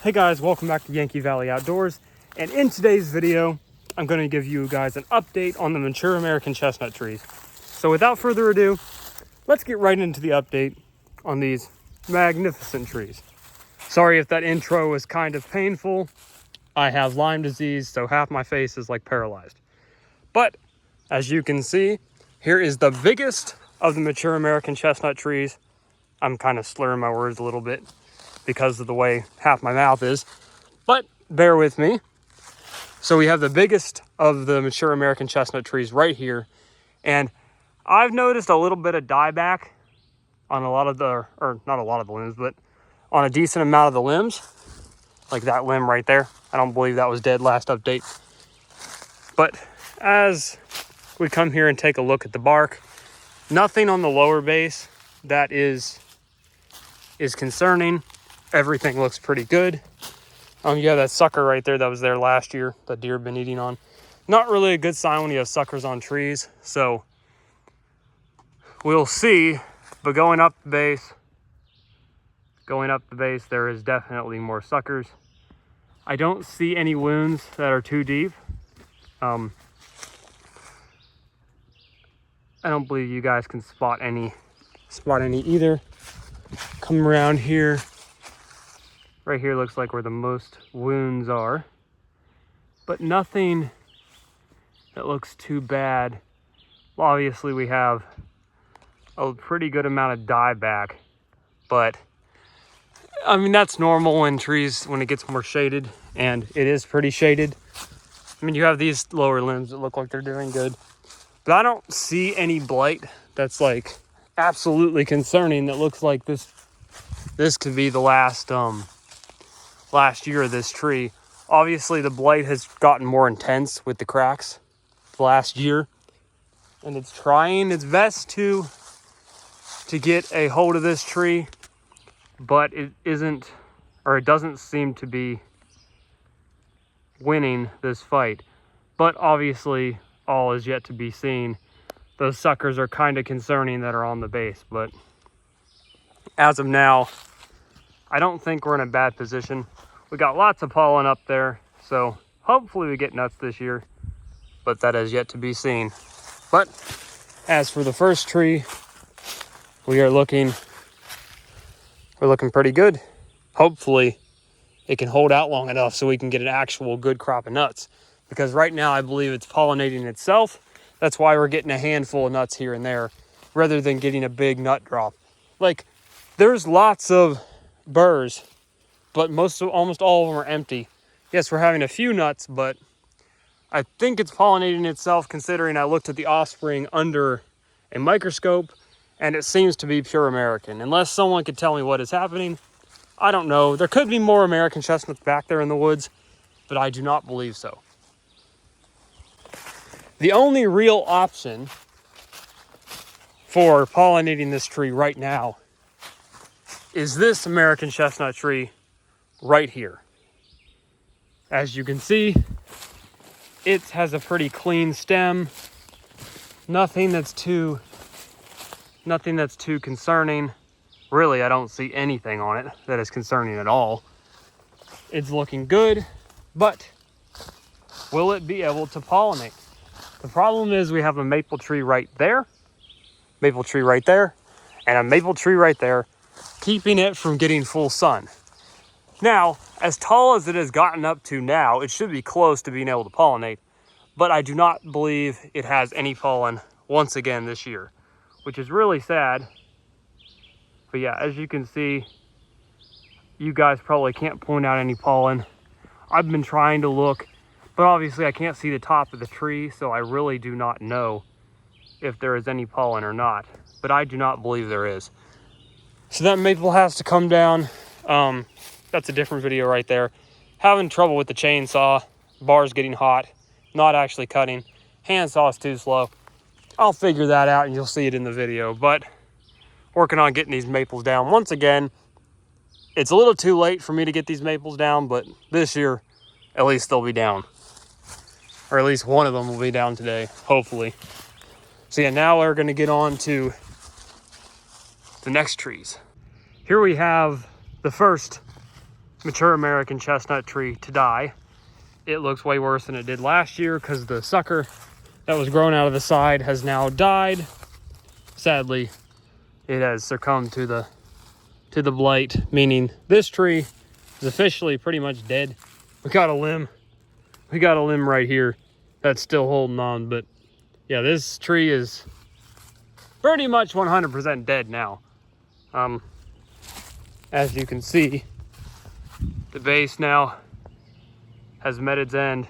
Hey guys, welcome back to Yankee Valley Outdoors. And in today's video, I'm going to give you guys an update on the mature American chestnut trees. So without further ado, let's get right into the update on these magnificent trees. Sorry if that intro was kind of painful. I have Lyme disease, so half my face is like paralyzed. But as you can see, here is the biggest of the mature American chestnut trees. I'm kind of slurring my words a little bit because of the way half my mouth is, but bear with me. So we have the biggest of the mature American chestnut trees right here. And I've noticed a little bit of dieback on a lot of the, or not a lot of the limbs, but on a decent amount of the limbs, like that limb right there. I don't believe that was dead last update. But as we come here and take a look at the bark, nothing on the lower base that is concerning. Everything looks pretty good. You have that sucker right there that was there last year that deer have been eating on. Not really a good sign when you have suckers on trees, so we'll see. But going up the base, there is definitely more suckers. I don't see any wounds that are too deep. I don't believe you guys can spot any either. Come around here. Right here looks like where the most wounds are, but nothing that looks too bad. Well, obviously we have a pretty good amount of dieback, but I mean, that's normal in trees when it gets more shaded, and it is pretty shaded. I mean, you have these lower limbs that look like they're doing good, but I don't see any blight that's like absolutely concerning that looks like this could be the last year of this tree. Obviously the blight has gotten more intense with the cracks the last year, and it's trying its best to get a hold of this tree, but it doesn't seem to be winning this fight. But obviously all is yet to be seen. Those suckers are kind of concerning that are on the base, but as of now, I don't think we're in a bad position. We got lots of pollen up there, so hopefully we get nuts this year, but that is yet to be seen. But as for the first tree, we're looking pretty good. Hopefully it can hold out long enough so we can get an actual good crop of nuts, because right now I believe it's pollinating itself. That's why we're getting a handful of nuts here and there rather than getting a big nut drop. Like, there's lots of burrs, but almost all of them are empty. Yes, we're having a few nuts, but I think it's pollinating itself, considering I looked at the offspring under a microscope and it seems to be pure American. Unless someone could tell me what is happening, I don't know. There could be more American chestnuts back there in the woods, but I do not believe so. The only real option for pollinating this tree right now is this American chestnut tree right here. As you can see, it has a pretty clean stem. Nothing that's too concerning. Really, I don't see anything on it that is concerning at all. It's looking good, but will it be able to pollinate? The problem is we have a maple tree right there, and a maple tree right there, keeping it from getting full sun. Now, as tall as it has gotten up to now, it should be close to being able to pollinate, but I do not believe it has any pollen once again this year, which is really sad. But yeah, as you can see, you guys probably can't point out any pollen. I've been trying to look, but obviously I can't see the top of the tree, so I really do not know if there is any pollen or not, but I do not believe there is. So that maple has to come down. That's a different video right there. Having trouble with the chainsaw, bars getting hot, not actually cutting. Handsaw's too slow. I'll figure that out and you'll see it in the video, but working on getting these maples down. Once again, it's a little too late for me to get these maples down, but this year, at least they'll be down. Or at least one of them will be down today, hopefully. So yeah, now we're gonna get on to the next trees. Here we have the first mature American chestnut tree to die. It looks way worse than it did last year because the sucker that was grown out of the side has now died. Sadly, it has succumbed to the blight, meaning this tree is officially pretty much dead. We got a limb right here that's still holding on, but yeah, this tree is pretty much 100% dead now. As you can see, the base now has met its end.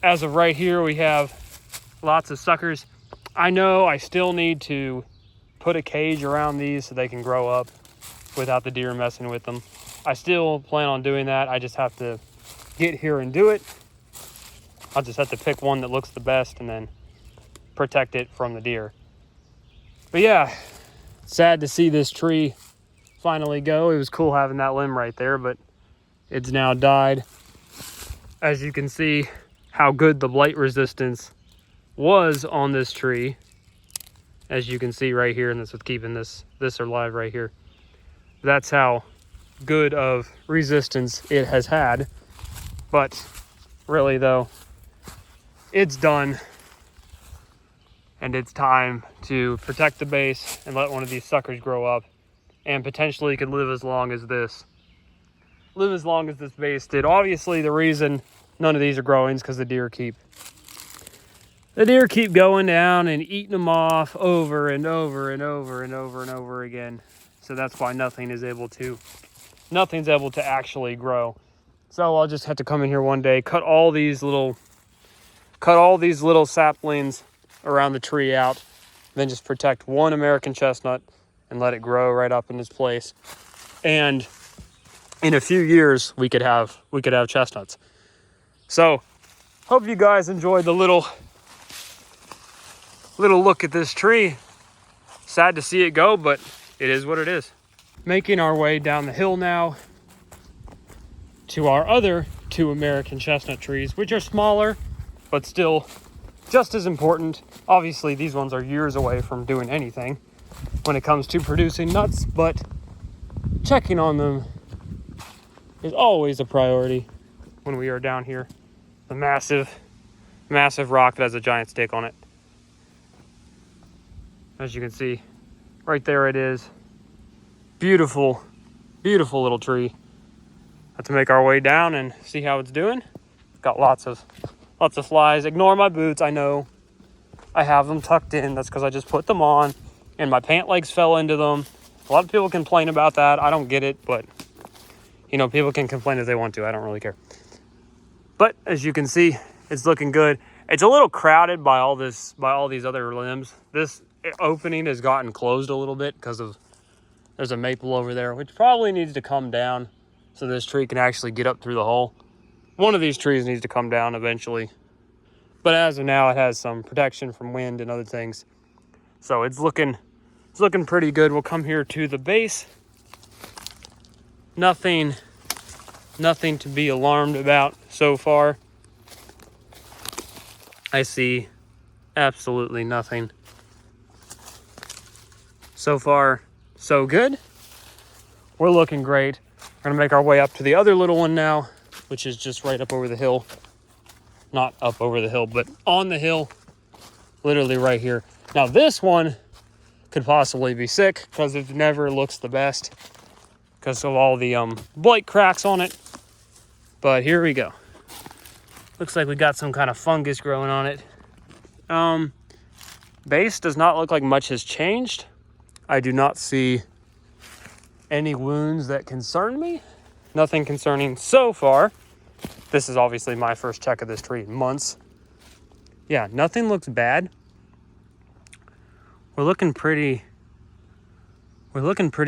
As of right here, we have lots of suckers. I know I still need to put a cage around these so they can grow up without the deer messing with them. I still plan on doing that. I just have to get here and do it. I'll just have to pick one that looks the best and then protect it from the deer. But yeah, sad to see this tree finally go. It was cool having that limb right there, but it's now died. As you can see how good the blight resistance was on this tree. As you can see right here, and this is keeping this alive right here. That's how good of resistance it has had. But really though, it's done. And it's time to protect the base and let one of these suckers grow up and potentially could live as long as this base did. Obviously, the reason none of these are growing is because the deer keep going down and eating them off over and over and over and over and over again. So that's why nothing's able to actually grow. So I'll just have to come in here one day, cut all these little saplings around the tree out, then just protect one American chestnut and let it grow right up in its place. And in a few years, we could have chestnuts. So hope you guys enjoyed the little look at this tree. Sad to see it go, but it is what it is. Making our way down the hill now to our other 2 American chestnut trees, which are smaller, but still just as important. Obviously, these ones are years away from doing anything when it comes to producing nuts, but checking on them is always a priority when we are down here. The massive rock that has a giant stick on it. As you can see, right there it is. Beautiful, beautiful little tree. Have to make our way down and see how it's doing. Got lots of flies. Ignore my boots. I know I have them tucked in. That's because I just put them on and my pant legs fell into them. A lot of people complain about that. I don't get it, but you know, people can complain if they want to. I don't really care. But as you can see, it's looking good. It's a little crowded by all these other limbs. This opening has gotten closed a little bit because of there's a maple over there, which probably needs to come down so this tree can actually get up through the hole. One of these trees needs to come down eventually. But as of now, it has some protection from wind and other things. So it's looking pretty good. We'll come here to the base. Nothing to be alarmed about so far. I see absolutely nothing. So far, so good. We're looking great. We're gonna make our way up to the other little one now, which is just right up over the hill. Not up over the hill, but on the hill, literally right here. Now this one could possibly be sick because it never looks the best because of all the blight cracks on it. But here we go. Looks like we got some kind of fungus growing on it. Base does not look like much has changed. I do not see any wounds that concern me. Nothing concerning so far. This is obviously my first check of this tree in months. Yeah, nothing looks bad. We're looking pretty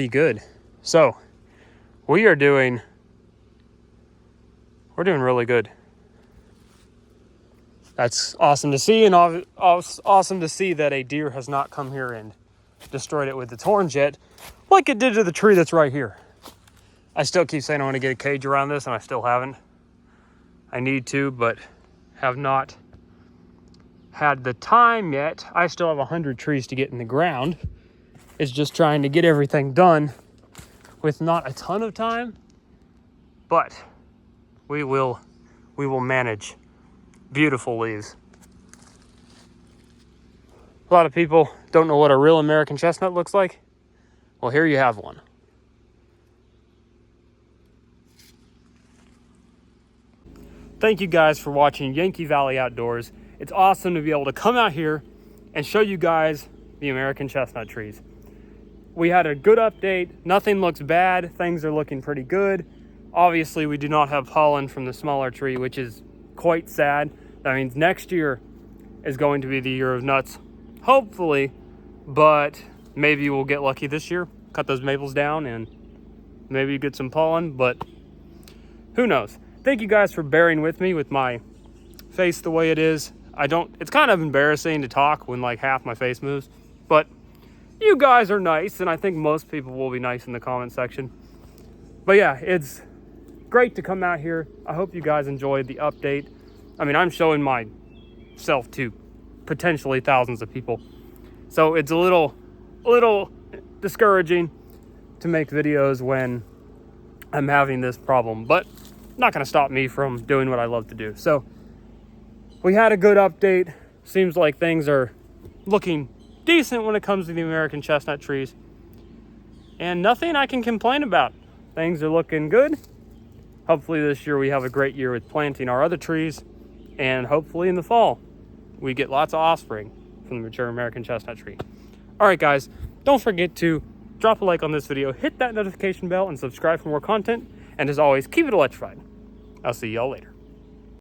good. So we're doing really good. That's awesome to see, and awesome to see that a deer has not come here and destroyed it with its horns yet, like it did to the tree that's right here. I still keep saying I want to get a cage around this, and I still haven't. I need to, but have not had the time yet. I still have 100 trees to get in the ground. It's just trying to get everything done with not a ton of time but we will manage. Beautiful leaves. A lot of people don't know what a real American chestnut looks like. Well, here you have one. Thank you guys for watching Yankee Valley Outdoors. It's awesome to be able to come out here and show you guys the American chestnut trees. We had a good update. Nothing looks bad. Things are looking pretty good. Obviously, we do not have pollen from the smaller tree, which is quite sad. That means next year is going to be the year of nuts, hopefully, but maybe we'll get lucky this year, cut those maples down and maybe get some pollen, but who knows. Thank you guys for bearing with me with my face the way it is. It's kind of embarrassing to talk when like half my face moves, but you guys are nice, and I think most people will be nice in the comment section. But yeah, it's great to come out here. I hope you guys enjoyed the update. I mean, I'm showing myself to potentially thousands of people, so it's a little discouraging to make videos when I'm having this problem, but not going to stop me from doing what I love to do. So we had a good update. Seems like things are looking decent when it comes to the American chestnut trees, and nothing I can complain about. Things are looking good. Hopefully this year we have a great year with planting our other trees, and hopefully in the fall we get lots of offspring from the mature American chestnut tree. All right, guys, don't forget to drop a like on this video, hit that notification bell, and subscribe for more content. And as always, keep it electrified. I'll see y'all later.